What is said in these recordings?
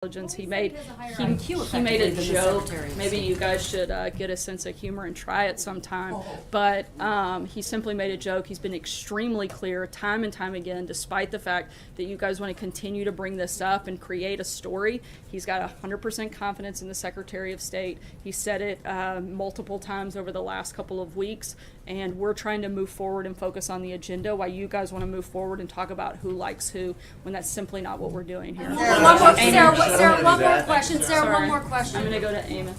He made a joke. Maybe you guys should get a sense of humor and try it sometime. But he simply made a joke. He's been extremely clear time and time again, despite the fact that you guys want to continue to bring this up and create a story. He's got 100% confidence in the Secretary of State. He said it multiple times over the last couple of weeks. And we're trying to move forward and focus on the agenda while you guys want to move forward and talk about who likes who, when that's simply not what we're doing here. Sarah, one more question. Sarah, one more question. I'm going to go to Eamon.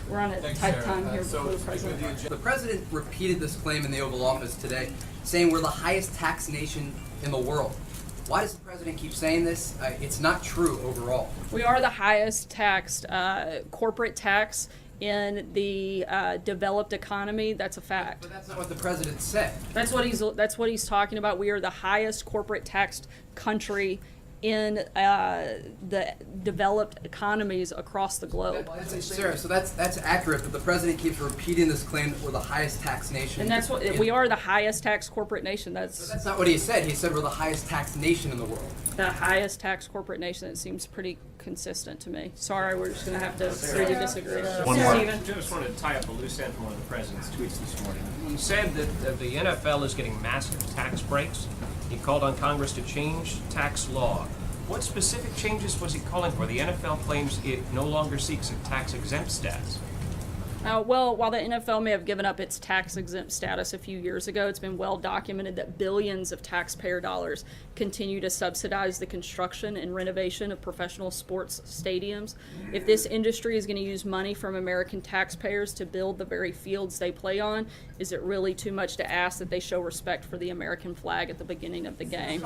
We're on a tight time here before the president. The president repeated this claim in the Oval Office today, saying we're the highest tax nation in the world. Why does the president keep saying this? It's not true overall. We are the highest taxed corporate tax in the developed economy. That's a fact. But that's not what the president said. That's what he's talking about. We are the highest corporate taxed country in the developed economies across the globe. Sarah, so that's accurate, but the president keeps repeating this claim that we're the highest tax nation. And that's what we are, the highest tax corporate nation. That's not what he said. He said we're the highest tax nation in the world. The highest tax corporate nation. It seems pretty consistent to me. Sorry, we're just going to have to agree to disagree. One more. I just wanted to tie up a loose end from one of the president's tweets this morning. He said that the NFL is getting massive tax breaks. He called on Congress to change tax law. What specific changes was he calling for? The NFL claims it no longer seeks a tax-exempt status. Well, while the NFL may have given up its tax-exempt status a few years ago, it's been well documented that billions of taxpayer dollars continue to subsidize the construction and renovation of professional sports stadiums. If this industry is going to use money from American taxpayers to build the very fields they play on, is it really too much to ask that they show respect for the American flag at the beginning of the game?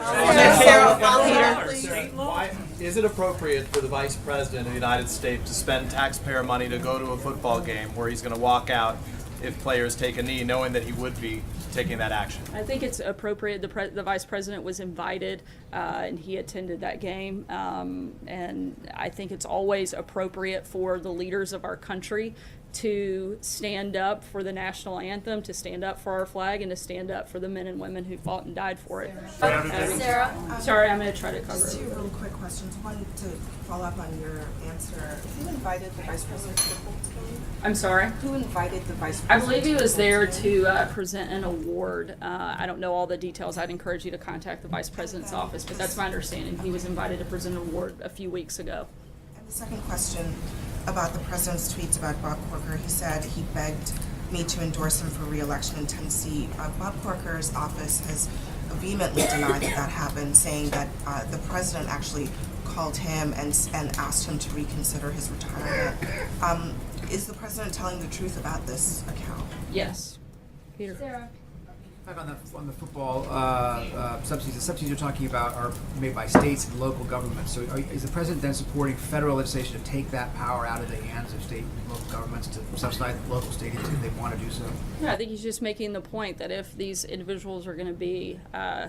Is it appropriate for the Vice President of the United States to spend taxpayer money to go to a football game where he's going to walk out if players take a knee, knowing that he would be taking that action? I think it's appropriate. The Vice President was invited and he attended that game. And I think it's always appropriate for the leaders of our country to stand up for the national anthem, to stand up for our flag, and to stand up for the men and women who fought and died for it. Sarah? Sorry, I'm going to try to cover Just it. two really quick questions. One, to follow up on your answer. Who invited the Vice President to the football game? I'm sorry? Who invited the Vice I President? believe he was there to present an award. I don't know all the details. I'd encourage you to contact the Vice President's office, but that's my understanding. He was invited to present an award a few weeks ago. And the second question about the President's tweets about Bob Corker. He said he begged me to endorse him for re-election in Tennessee. Bob Corker's office has vehemently denied that happened, saying that the President actually called him and asked him to reconsider his retirement. Is the President telling the truth about this account? Yes. Peter. Sarah? Back on the football subsidies, the subsidies you're talking about are made by states and local governments. So is the president then supporting federal legislation to take that power out of the hands of state and local governments to subsidize local stadiums if they want to do so? Yeah, I think he's just making the point that if these individuals are going to be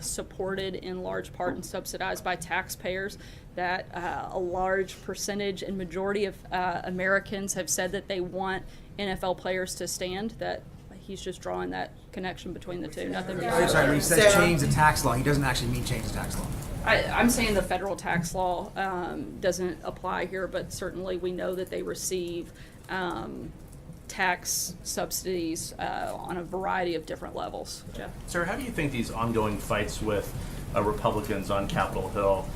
supported in large part and subsidized by taxpayers, that a large percentage and majority of Americans have said that they want NFL players to stand, that he's just drawing that connection between the two. Nothing I'm sorry, when he says change the tax law, he doesn't actually mean change the tax law. I'm saying the federal tax law doesn't apply here, but certainly we know that they receive tax subsidies on a variety of different levels. Jeff? Sir, how do you think these ongoing fights with Republicans on Capitol Hill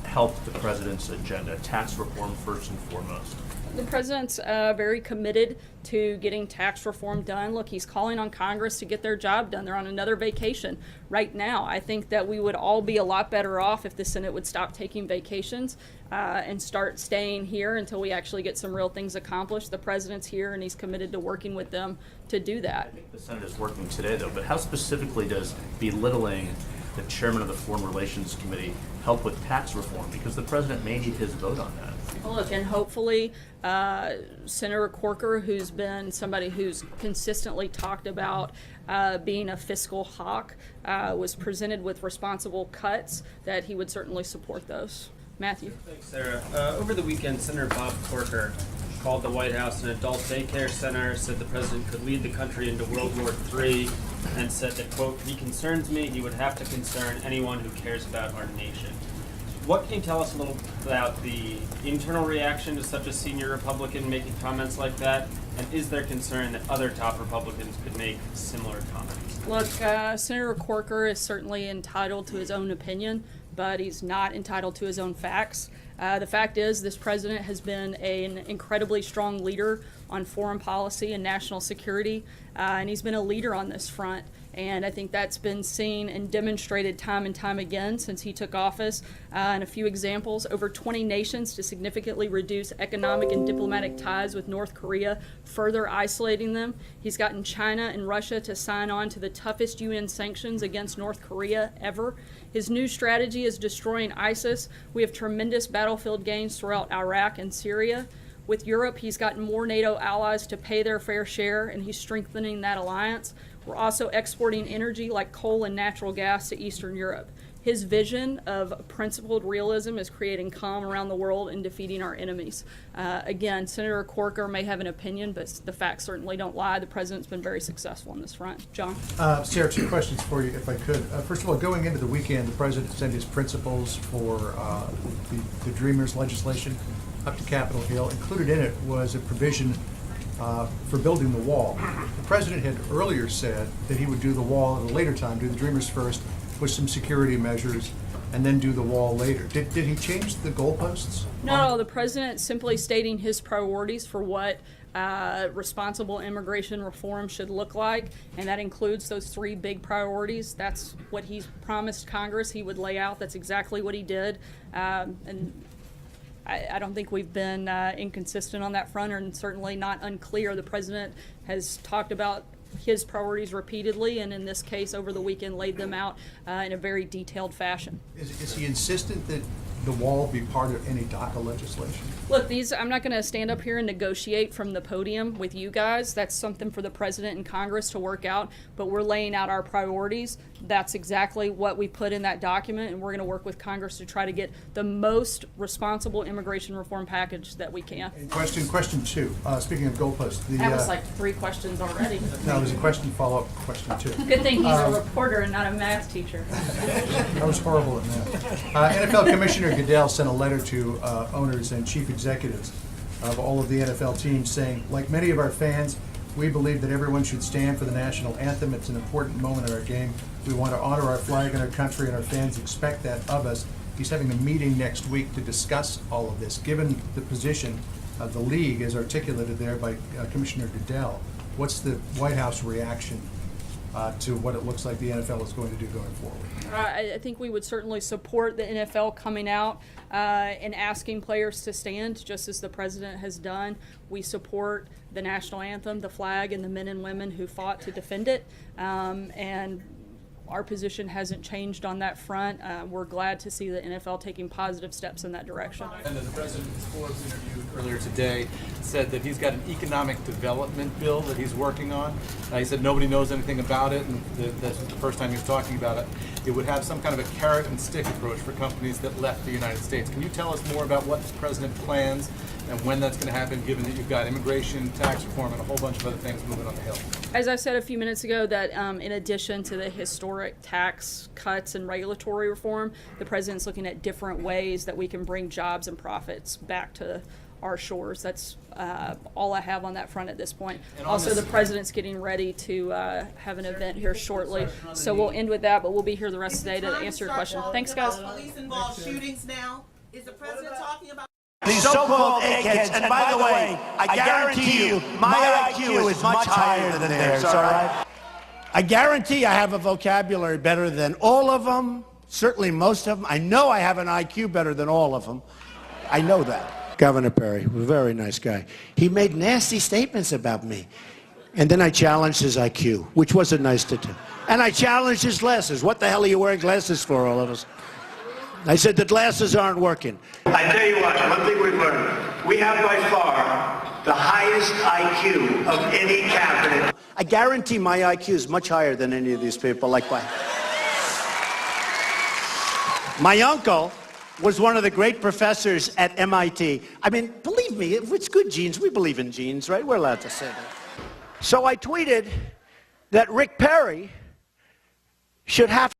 help the president's agenda, tax reform first and foremost? The president's very committed to getting tax reform done. Look, he's calling on Congress to get their job done. They're on another vacation right now. I think that we would all be a lot better off if the Senate would stop taking vacations and start staying here until we actually get some real things accomplished. The president's here and he's committed to working with them to do that. I think the Senate is working today, though, but how specifically does belittling the chairman of the Foreign Relations Committee help with tax reform? Because the president may need his vote on that. Well, look, and hopefully Senator Corker, who's been somebody who's consistently talked about being a fiscal hawk, was presented with responsible cuts, that he would certainly support those. Matthew. Thanks, Sarah. Over the weekend, Senator Bob Corker called the White House an adult daycare center, said the president could lead the country into World War III, and said that, quote, "He concerns me. He would have to concern anyone who cares about our nation." What can you tell us a little about the internal reaction to such a senior Republican making comments like that? And is there concern that other top Republicans could make similar comments? Look, Senator Corker is certainly entitled to his own opinion, but he's not entitled to his own facts. The fact is, this president has been an incredibly strong leader on foreign policy and national security, and he's been a leader on this front. And I think that's been seen and demonstrated time and time again since he took office. And a few examples: over 20 nations to significantly reduce economic and diplomatic ties with North Korea, further isolating them. He's gotten China and Russia to sign on to the toughest UN sanctions against North Korea ever. His new strategy is destroying ISIS. We have tremendous battlefield gains throughout Iraq and Syria. With Europe, he's gotten more NATO allies to pay their fair share, and he's strengthening that alliance. We're also exporting energy like coal and natural gas to Eastern Europe. His vision of principled realism is creating calm around the world and defeating our enemies. Again, Senator Corker may have an opinion, but the facts certainly don't lie. The president's been very successful on this front. John? Sarah, 2 questions for you, if I could. First of all, going into the weekend, the president sent his principles for the Dreamers legislation up to Capitol Hill. Included in it was a provision for building the wall. The president had earlier said that he would do the wall at a later time, do the Dreamers first, with some security measures, and then do the wall later. Did he change the goalposts? No, the president simply stating his priorities for what responsible immigration reform should look like, and that includes those 3 big priorities. That's what he's promised Congress he would lay out. That's exactly what he did. And I don't think we've been inconsistent on that front, and certainly not unclear. The president has talked about his priorities repeatedly, and in this case over the weekend laid them out in a very detailed fashion. Is he insistent that the wall be part of any DACA legislation? Look, I'm not going to stand up here and negotiate from the podium with you guys. That's something for the president and Congress to work out, but we're laying out our priorities. That's exactly what we put in that document, and we're going to work with Congress to try to get the most responsible immigration reform package that we can. And question 2. Speaking of goalposts, That was like 3 questions already. No, there's a question, follow-up question 2. Good thing he's a reporter and not a math teacher. I was horrible at that. NFL Commissioner Goodell sent a letter to owners and chief executives of all of the NFL teams saying, like many of our fans, we believe that everyone should stand for the national anthem. It's an important moment in our game. We want to honor our flag and our country, and our fans expect that of us. He's having a meeting next week to discuss all of this. Given the position of the league as articulated there by Commissioner Goodell, what's the White House reaction to what it looks like the NFL is going to do going forward? I think we would certainly support the NFL coming out and asking players to stand, just as the president has done. We support the national anthem, the flag, and the men and women who fought to defend it. And our position hasn't changed on that front. We're glad to see the NFL taking positive steps in that direction. And the president in his Forbes interview earlier today said that he's got an economic development bill that he's working on. He said nobody knows anything about it, and that's the first time he was talking about it. It would have some kind of a carrot and stick approach for companies that left the United States. Can you tell us more about what the president plans and when that's going to happen, given that you've got immigration, tax reform, and a whole bunch of other things moving on the Hill? As I said a few minutes ago, that in addition to the historic tax cuts and regulatory reform, the president's looking at different ways that we can bring jobs and profits back to our shores. That's all I have on that front at this point. Also, the president's getting ready to have an event here shortly, so we'll end with that, but we'll be here the rest of the day to answer your question. Thanks, guys. Police-involved shootings now. Is the president talking about these so-called eggheads? And by the way, I guarantee you, my IQ is much higher than theirs, all right? I guarantee I have a vocabulary better than all of them, certainly most of them. I know I have an IQ better than all of them. I know that. Governor Perry, a very nice guy. He made nasty statements about me. And then I challenged his IQ, which wasn't nice to do. And I challenged his glasses. What the hell are you wearing glasses for, all of us? I said the glasses aren't working. I tell you what, one thing we've learned. We have by far the highest IQ of any cabinet. I guarantee my IQ is much higher than any of these people. Like my uncle was one of the great professors at MIT. I mean, believe me, if it's good genes, we believe in genes, right? We're allowed to say that. So I tweeted that Rick Perry should have